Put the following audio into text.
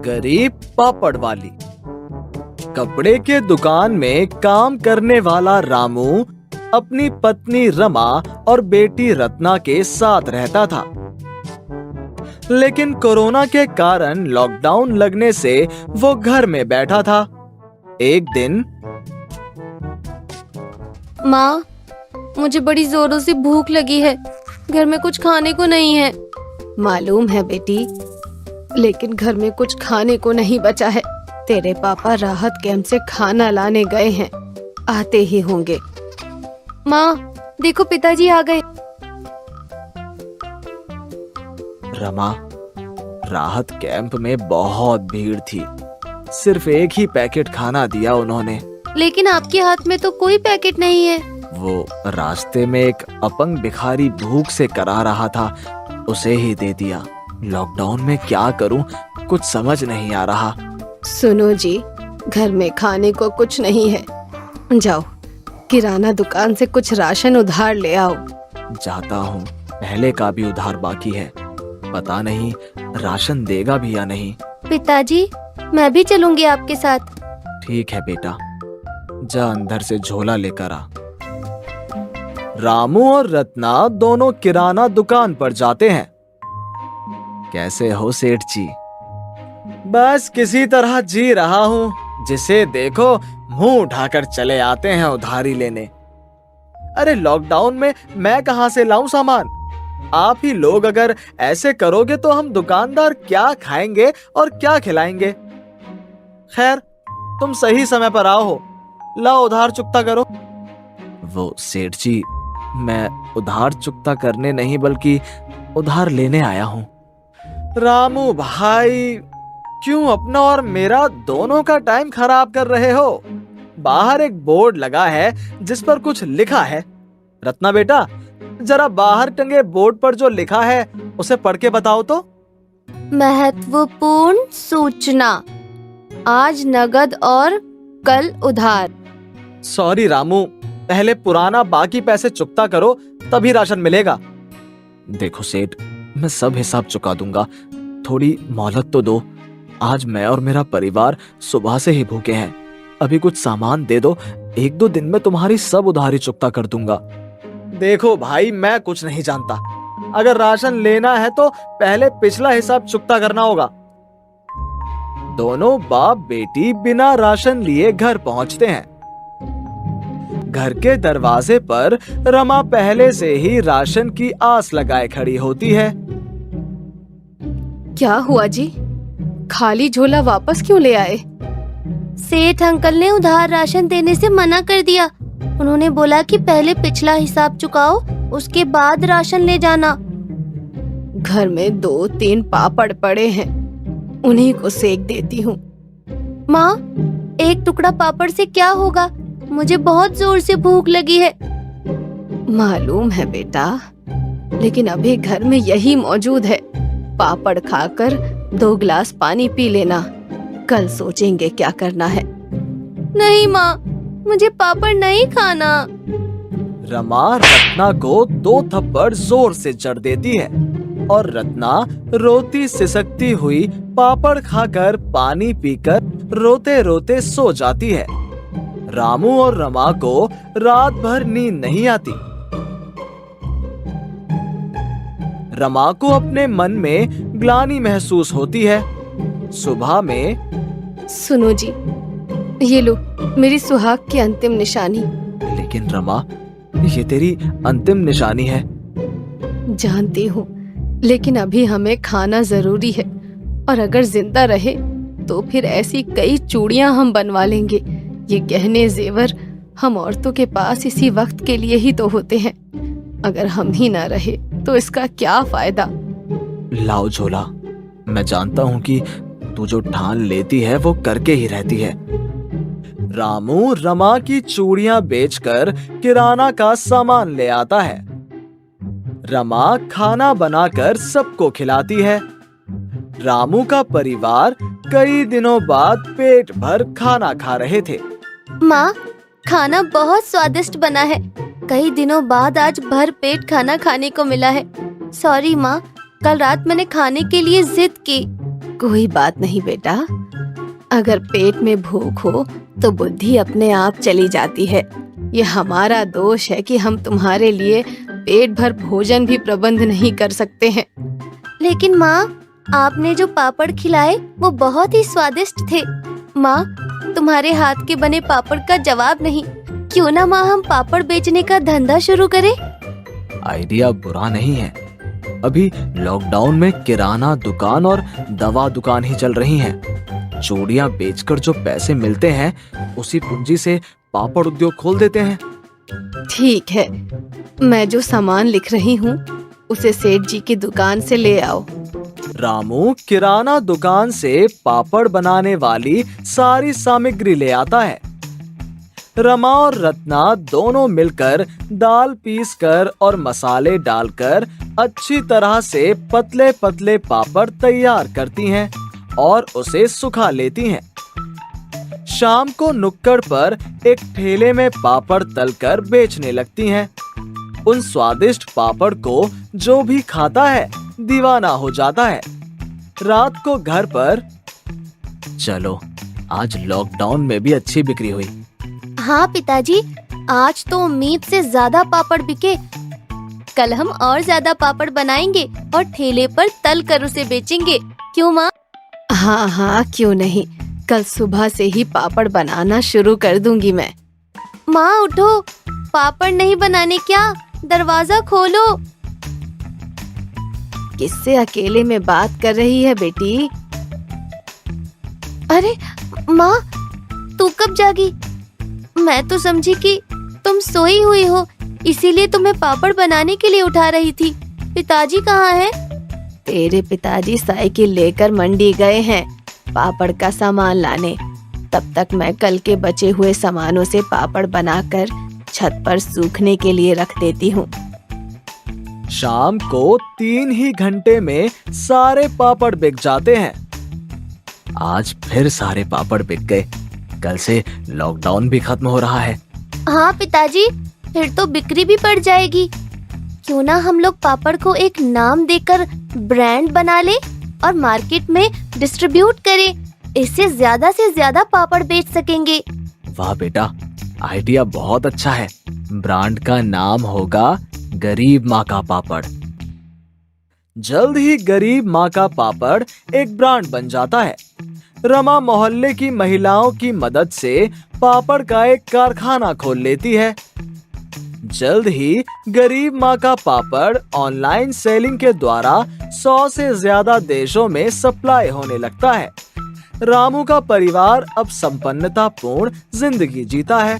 गरीब पापड़ वाली। कपड़े के दुकान में काम करने वाला रामू अपनी पत्नी रमा और बेटी रत्ना के साथ रहता था। लेकिन कोरोना के कारण लॉकडाउन लगने से वो घर में बैठा था। एक दिन, माँ, मुझे बड़ी जोरों से भूख लगी है। घर में कुछ खाने को नहीं है। मालूम है बेटी, लेकिन घर में कुछ खाने को नहीं बचा है। तेरे पापा राहत कैंप से खाना लाने गए हैं, आते ही होंगे। माँ, देखो पिताजी आ गए। रमा, राहत कैंप में बहुत भीड़ थी। सिर्फ एक ही पैकेट खाना दिया उन्होंने। लेकिन आपके हाथ में तो कोई पैकेट नहीं है। वो रास्ते में एक अपंग भिखारी भूख से करा रहा था, उसे ही दे दिया। लॉकडाउन में क्या करूं, कुछ समझ नहीं आ रहा। सुनो जी, घर में खाने को कुछ नहीं है। जाओ किराना दुकान से कुछ राशन उधार ले आओ। जाता हूँ, पहले का भी उधार बाकी है। पता नहीं राशन देगा भी या नहीं। पिताजी, मैं भी चलूंगी आपके साथ। ठीक है बेटा, जा अंदर से झोला लेकर आ। रामू और रत्ना दोनों किराना दुकान पर जाते हैं। कैसे हो सेठ जी? बस किसी तरह जी रहा हूँ। जिसे देखो मुंह उठाकर चले आते हैं उधारी लेने। अरे लॉकडाउन में मैं कहां से लाऊं सामान? आप ही लोग अगर ऐसे करोगे तो हम दुकानदार क्या खाएंगे और क्या खिलाएंगे? खैर, तुम सही समय पर आओ हो। लाओ उधार चुकता करो। वो सेठ जी, मैं उधार चुकता करने नहीं बल्कि उधार लेने आया हूँ। रामू भाई, क्यों अपना और मेरा दोनों का टाइम खराब कर रहे हो? बाहर एक बोर्ड लगा है जिस पर कुछ लिखा है। रत्ना बेटा, जरा बाहर टंगे बोर्ड पर जो लिखा है उसे पढ़ के बताओ तो। महत्वपूर्ण सूचना, आज नगद और कल उधार। सॉरी रामू, पहले पुराना बाकी पैसे चुकता करो, तभी राशन मिलेगा। देखो सेठ, मैं सब हिसाब चुका दूंगा, थोड़ी मोहलत तो दो। आज मैं और मेरा परिवार सुबह से ही भूखे हैं। अभी कुछ सामान दे दो, 1-2 दिन में तुम्हारी सब उधारी चुकता कर दूंगा। देखो भाई, मैं कुछ नहीं जानता। अगर राशन लेना है तो पहले पिछला हिसाब चुकता करना होगा। दोनों बाप बेटी बिना राशन लिए घर पहुंचते हैं। घर के दरवाजे पर रमा पहले से ही राशन की आस लगाए खड़ी होती है। क्या हुआ जी? खाली झोला वापस क्यों ले आए? सेठ अंकल ने उधार राशन देने से मना कर दिया। उन्होंने बोला कि पहले पिछला हिसाब चुकाओ, उसके बाद राशन ले जाना। घर में 2-3 पापड़ पड़े हैं, उन्हीं को सेक देती हूँ। माँ, एक टुकड़ा पापड़ से क्या होगा? मुझे बहुत जोर से भूख लगी है। मालूम है बेटा, लेकिन अभी घर में यही मौजूद है। पापड़ खाकर 2 गिलास पानी पी लेना, कल सोचेंगे क्या करना है। नहीं माँ, मुझे पापड़ नहीं खाना। रमा रत्ना को 2 थप्पड़ जोर से जड़ देती है और रत्ना रोती सिसकती हुई पापड़ खाकर पानी पीकर रोते रोते सो जाती है। रामू और रमा को रात भर नींद नहीं आती। रमा को अपने मन में ग्लानि महसूस होती है। सुबह में, सुनो जी, ये लो मेरी सुहाग की अंतिम निशानी। लेकिन रमा, ये तेरी अंतिम निशानी है। जानती हूँ, लेकिन अभी हमें खाना जरूरी है, और अगर जिंदा रहे तो फिर ऐसी कई चूड़ियां हम बनवा लेंगे। ये गहने जेवर हम औरतों के पास इसी वक्त के लिए ही तो होते हैं। अगर हम ही ना रहे तो इसका क्या फायदा? लाओ झोला, मैं जानता हूँ कि तू जो ठान लेती है वो करके ही रहती है। रामू रमा की चूड़ियां बेचकर किराना का सामान ले आता है। रमा खाना बनाकर सबको खिलाती है। रामू का परिवार कई दिनों बाद पेट भर खाना खा रहे थे। माँ, खाना बहुत स्वादिष्ट बना है। कई दिनों बाद आज भर पेट खाना खाने को मिला है। सॉरी माँ, कल रात मैंने खाने के लिए जिद की। कोई बात नहीं बेटा, अगर पेट में भूख हो तो बुद्धि अपने आप चली जाती है। ये हमारा दोष है कि हम तुम्हारे लिए पेट भर भोजन भी प्रबंध नहीं कर सकते हैं। लेकिन माँ, आपने जो पापड़ खिलाए वो बहुत ही स्वादिष्ट थे। माँ, तुम्हारे हाथ के बने पापड़ का जवाब नहीं। क्यों ना माँ हम पापड़ बेचने का धंधा शुरू करें? आइडिया बुरा नहीं है। अभी लॉकडाउन में किराना दुकान और दवा दुकान ही चल रही हैं। चूड़ियां बेचकर जो पैसे मिलते हैं उसी पूंजी से पापड़ उद्योग खोल देते हैं। ठीक है, मैं जो सामान लिख रही हूँ उसे सेठ जी की दुकान से ले आओ। रामू किराना दुकान से पापड़ बनाने वाली सारी सामग्री ले आता है। रमा और रत्ना दोनों मिलकर दाल पीसकर और मसाले डालकर अच्छी तरह से पतले पतले पापड़ तैयार करती हैं और उसे सुखा लेती हैं। शाम को नुक्कड़ पर एक ठेले में पापड़ तलकर बेचने लगती हैं। उन स्वादिष्ट पापड़ को जो भी खाता है दीवाना हो जाता है। रात को घर पर, चलो आज लॉकडाउन में भी अच्छी बिक्री हुई। हाँ पिताजी, आज तो उम्मीद से ज्यादा पापड़ बिके। कल हम और ज्यादा पापड़ बनाएंगे और ठेले पर तल कर उसे बेचेंगे। क्यों माँ? हाँ हाँ, क्यों नहीं। कल सुबह से ही पापड़ बनाना शुरू कर दूंगी मैं। माँ उठो, पापड़ नहीं बनाने क्या, दरवाजा खोलो। किससे अकेले में बात कर रही है बेटी? अरे माँ, तू कब जागी? मैं तो समझी कि तुम सोई हुई हो, इसीलिए तुम्हें पापड़ बनाने के लिए उठा रही थी। पिताजी कहाँ हैं? तेरे पिताजी साइकिल लेकर मंडी गए हैं पापड़ का सामान लाने। तब तक मैं कल के बचे हुए सामानों से पापड़ बनाकर छत पर सूखने के लिए रख देती हूँ। शाम को 3 ही घंटे में सारे पापड़ बिक जाते हैं। आज फिर सारे पापड़ बिक गए। कल से लॉकडाउन भी खत्म हो रहा है। हाँ पिताजी, फिर तो बिक्री भी बढ़ जाएगी। क्यों ना हम लोग पापड़ को एक नाम देकर ब्रांड बना ले और मार्केट में डिस्ट्रीब्यूट करें। इससे ज्यादा से ज्यादा पापड़ बेच सकेंगे। वाह बेटा, आइडिया बहुत अच्छा है। ब्रांड का नाम होगा गरीब माँ का पापड़। जल्द ही गरीब माँ का पापड़ एक ब्रांड बन जाता है। रमा मोहल्ले की महिलाओं की मदद से पापड़ का एक कारखाना खोल लेती है। जल्द ही गरीब माँ का पापड़ ऑनलाइन सेलिंग के द्वारा 100 से ज्यादा देशों में सप्लाई होने लगता है। रामू का परिवार अब संपन्नतापूर्ण जिंदगी जीता है।